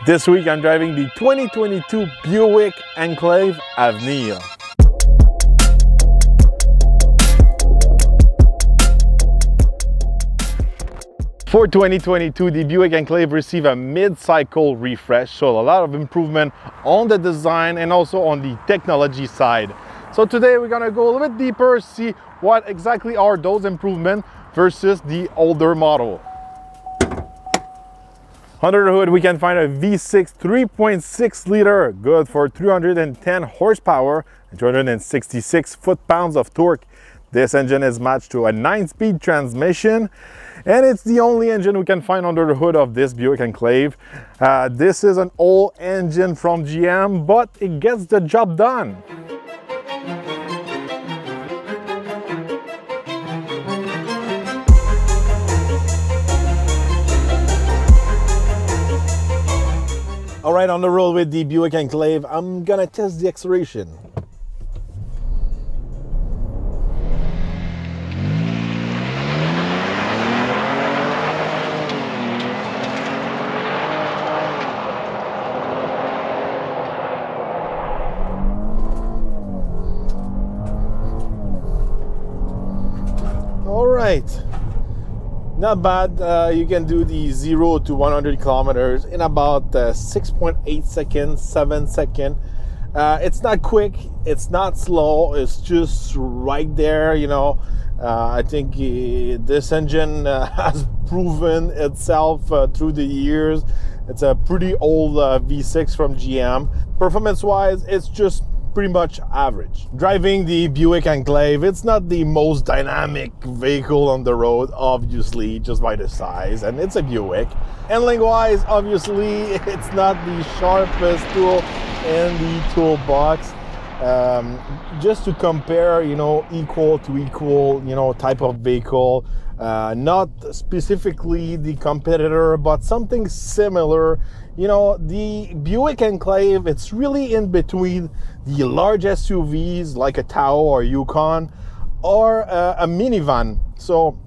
This week I'm driving the 2022 Buick Enclave Avenir. For 2022, the Buick Enclave received a mid-cycle refresh, so a lot of improvement on the design and also on the technology side. So today we're gonna go a little bit deeper, see what exactly are those improvements versus the older model. Under the hood, we can find a V6 3.6 liter, good for 310 horsepower and 266 foot-pounds of torque. This engine is matched to a 9-speed transmission, and it's the only engine we can find under the hood of this Buick Enclave. This is an old engine from GM, but it gets the job done. All right, on the road with the Buick Enclave, I'm gonna test the acceleration. All right. Not bad. You can do the 0 to 100 kilometers in about 6.8 seconds, 7 seconds. It's not quick, it's not slow, it's just right there, you know. I think this engine has proven itself through the years. It's a pretty old V6 from GM. Performance-wise, it's just pretty much average. Driving the Buick Enclave, it's not the most dynamic vehicle on the road, obviously, just by the size, and it's a Buick. Handling wise, obviously, it's not the sharpest tool in the toolbox. Just to compare, you know, equal to equal, you know, type of vehicle, not specifically the competitor, but something similar. You know, the Buick Enclave, it's really in between the large SUVs like a Tahoe or Yukon or a minivan. So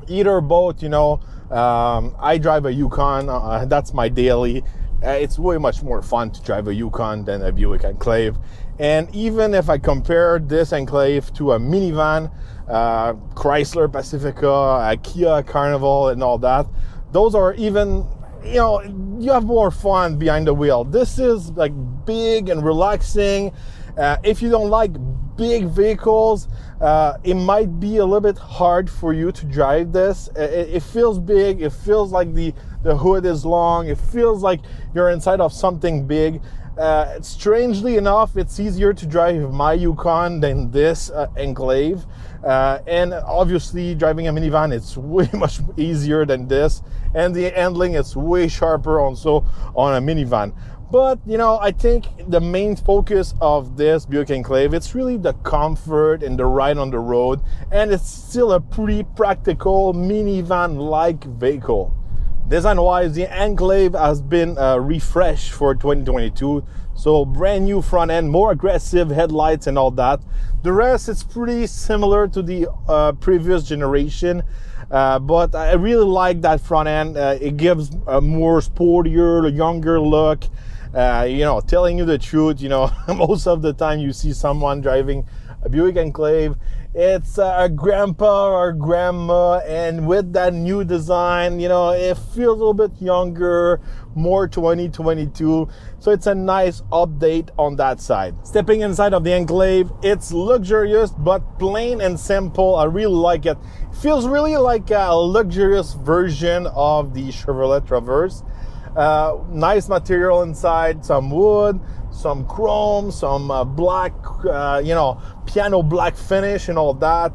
either both, you know, I drive a Yukon, that's my daily. It's way much more fun to drive a Yukon than a Buick Enclave. And even if I compare this Enclave to a minivan, Chrysler Pacifica, a Kia Carnival and all that, those are even, you know, you have more fun behind the wheel. This is like big and relaxing. If you don't like big vehicles, it might be a little bit hard for you to drive this. It feels big, it feels like the hood is long, it feels like you're inside of something big. Strangely enough, it's easier to drive my Yukon than this Enclave. And obviously driving a minivan, it's way much easier than this. And the handling is way sharper also on a minivan. But, you know, I think the main focus of this Buick Enclave, it's really the comfort and the ride on the road. And it's still a pretty practical minivan-like vehicle. Design-wise, the Enclave has been refreshed for 2022. So brand new front end, more aggressive headlights and all that. The rest is pretty similar to the previous generation. But I really like that front end. It gives a more sportier, younger look. You know, telling you the truth, you know, most of the time you see someone driving a Buick Enclave, it's a grandpa or grandma, and with that new design, you know, it feels a little bit younger, more 2022. So it's a nice update on that side. Stepping inside of the Enclave, it's luxurious but plain and simple. I really like it. It feels really like a luxurious version of the Chevrolet Traverse. Nice material inside, some wood, some chrome, some black, you know, piano black finish and all that.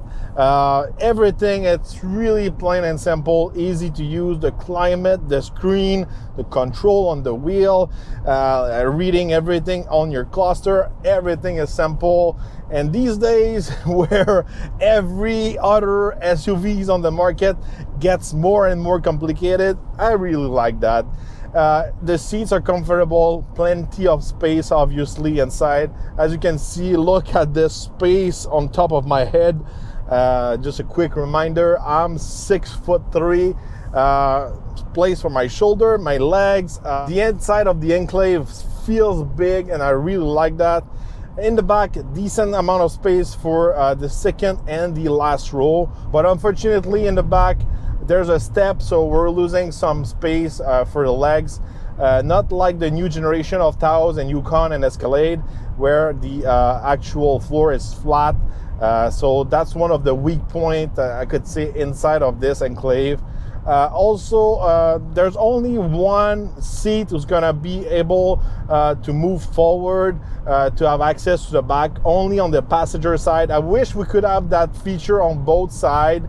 Everything, it's really plain and simple, easy to use. The climate, the screen, the control on the wheel, reading everything on your cluster, everything is simple. And these days, where every other SUVs on the market gets more and more complicated, I really like that. The seats are comfortable, plenty of space obviously inside. As you can see, look at this space on top of my head. Just a quick reminder, I'm 6'3", place for my shoulder, my legs. The inside of the Enclave feels big, and I really like that. In the back, decent amount of space for the second and the last row, but unfortunately in the back there's a step, so we're losing some space for the legs. Not like the new generation of Taos and Yukon and Escalade, where the actual floor is flat. So that's one of the weak points I could say inside of this Enclave. Also, there's only one seat who's gonna be able to move forward, to have access to the back, only on the passenger side. I wish we could have that feature on both sides.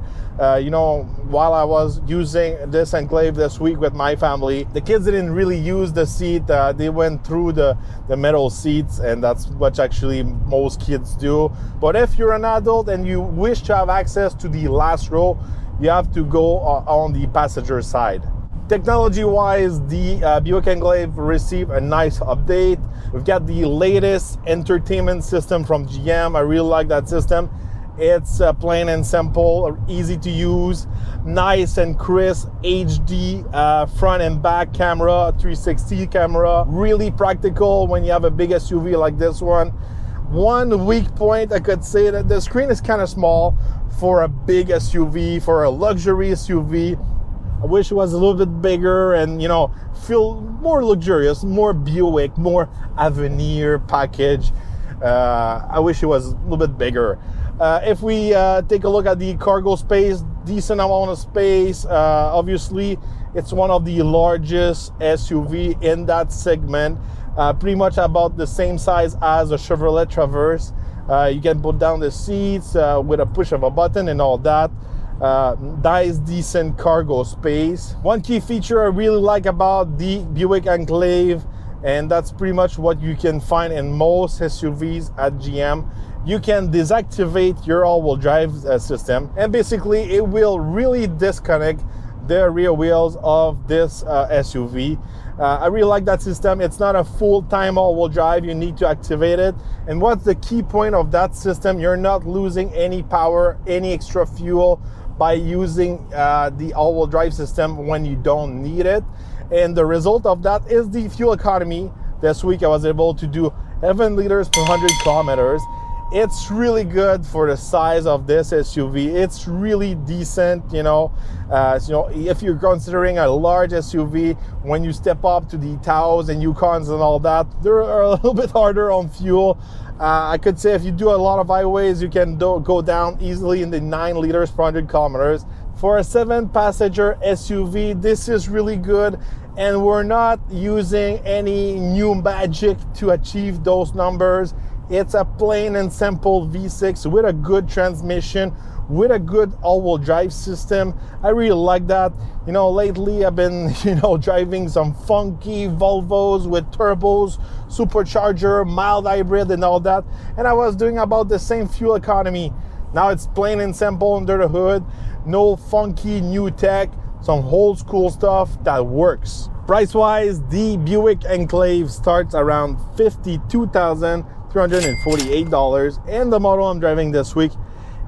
You know, while I was using this Enclave this week with my family, the kids didn't really use the seat. They went through the metal seats, and that's what actually most kids do. But if you're an adult and you wish to have access to the last row, you have to go on the passenger side. Technology-wise, the Buick Enclave received a nice update. We've got the latest entertainment system from GM. I really like that system. It's plain and simple, easy to use, nice and crisp, HD front and back camera, 360 camera. Really practical when you have a big SUV like this one. One weak point, I could say that the screen is kind of small for a big SUV, for a luxury SUV. I wish it was a little bit bigger and, you know, feel more luxurious, more Buick, more Avenir package. I wish it was a little bit bigger. If we take a look at the cargo space, decent amount of space. Obviously, it's one of the largest SUV in that segment. Pretty much about the same size as a Chevrolet Traverse. You can put down the seats with a push of a button and all that. Nice, decent cargo space. One key feature I really like about the Buick Enclave, and that's pretty much what you can find in most SUVs at GM, you can deactivate your all-wheel drive system, and basically it will really disconnect the rear wheels of this SUV. I really like that system. It's not a full-time all-wheel drive. You need to activate it. And what's the key point of that system? You're not losing any power, any extra fuel by using the all-wheel drive system when you don't need it. And the result of that is the fuel economy. This week I was able to do 11 liters per 100 kilometers. It's really good for the size of this SUV. It's really decent, you know. If you're considering a large SUV, when you step up to the Taos and Yukons and all that, they're a little bit harder on fuel. I could say if you do a lot of highways, you can go down easily in the 9 liters per 100 kilometers. For a 7-passenger SUV, this is really good, and we're not using any new magic to achieve those numbers. It's a plain and simple V6 with a good transmission, with a good all-wheel drive system. I really like that. You know, lately I've been, driving some funky Volvos with turbos, supercharger, mild hybrid and all that. And I was doing about the same fuel economy. Now it's plain and simple under the hood. No funky new tech, some old school stuff that works. Price-wise, the Buick Enclave starts around $52,348, and the model I'm driving this week,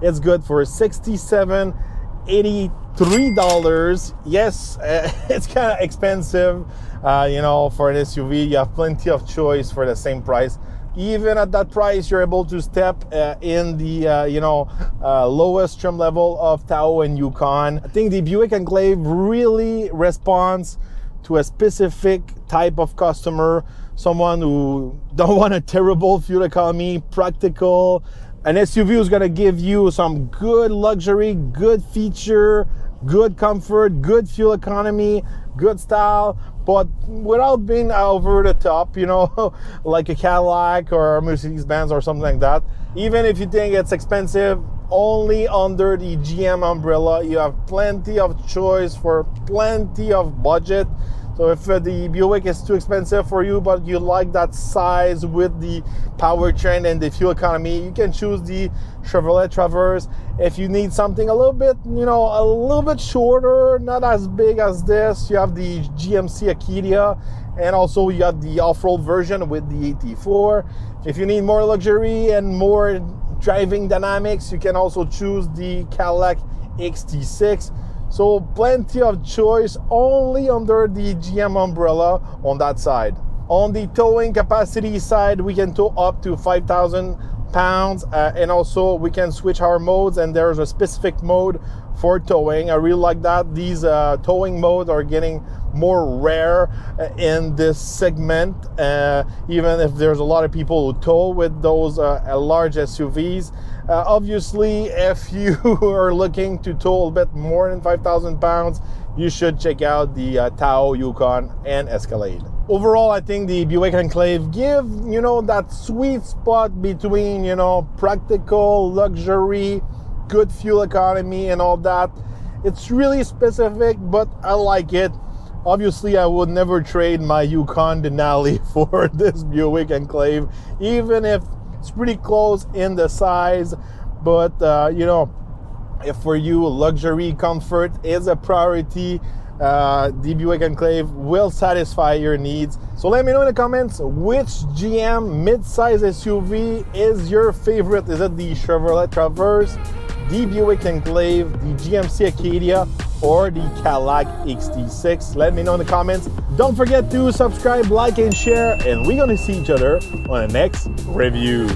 it's good for $67,083. Yes, it's kind of expensive, for an SUV. You have plenty of choice for the same price. Even at that price, you're able to step in the lowest trim level of Tahoe and Yukon. I think the Buick Enclave really responds to a specific type of customer, someone who don't want a terrible fuel economy, practical, an SUV who's gonna give you some good luxury, good feature, good comfort, good fuel economy, good style, but without being over the top, like a Cadillac or a Mercedes-Benz or something like that. Even if you think it's expensive, only under the GM umbrella, you have plenty of choice for plenty of budget. So if the Buick is too expensive for you, but you like that size with the powertrain and the fuel economy, you can choose the Chevrolet Traverse. If you need something a little bit, a little bit shorter, not as big as this, you have the GMC Acadia, and also you have the off-road version with the AT4. If you need more luxury and more driving dynamics, you can also choose the Cadillac XT6. So plenty of choice only under the GM umbrella on that side. On the towing capacity side, we can tow up to 5,000 pounds, and also we can switch our modes, and there's a specific mode for towing. I really like that. These towing modes are getting more rare in this segment, even if there's a lot of people who tow with those large SUVs. Obviously, if you are looking to tow a little bit more than 5,000 pounds, you should check out the Tahoe, Yukon, and Escalade. Overall, I think the Buick Enclave give, that sweet spot between, practical, luxury, good fuel economy and all that. It's really specific, but I like it. Obviously, I would never trade my Yukon Denali for this Buick Enclave, even if it's pretty close in the size. But, if for you luxury comfort is a priority, the Buick Enclave will satisfy your needs. So let me know in the comments which GM mid-size SUV is your favorite. Is it the Chevrolet Traverse, the Buick Enclave, the GMC Acadia, or the Cadillac XT6? Let me know in the comments. Don't forget to subscribe, like, and share, and we're gonna see each other on the next review.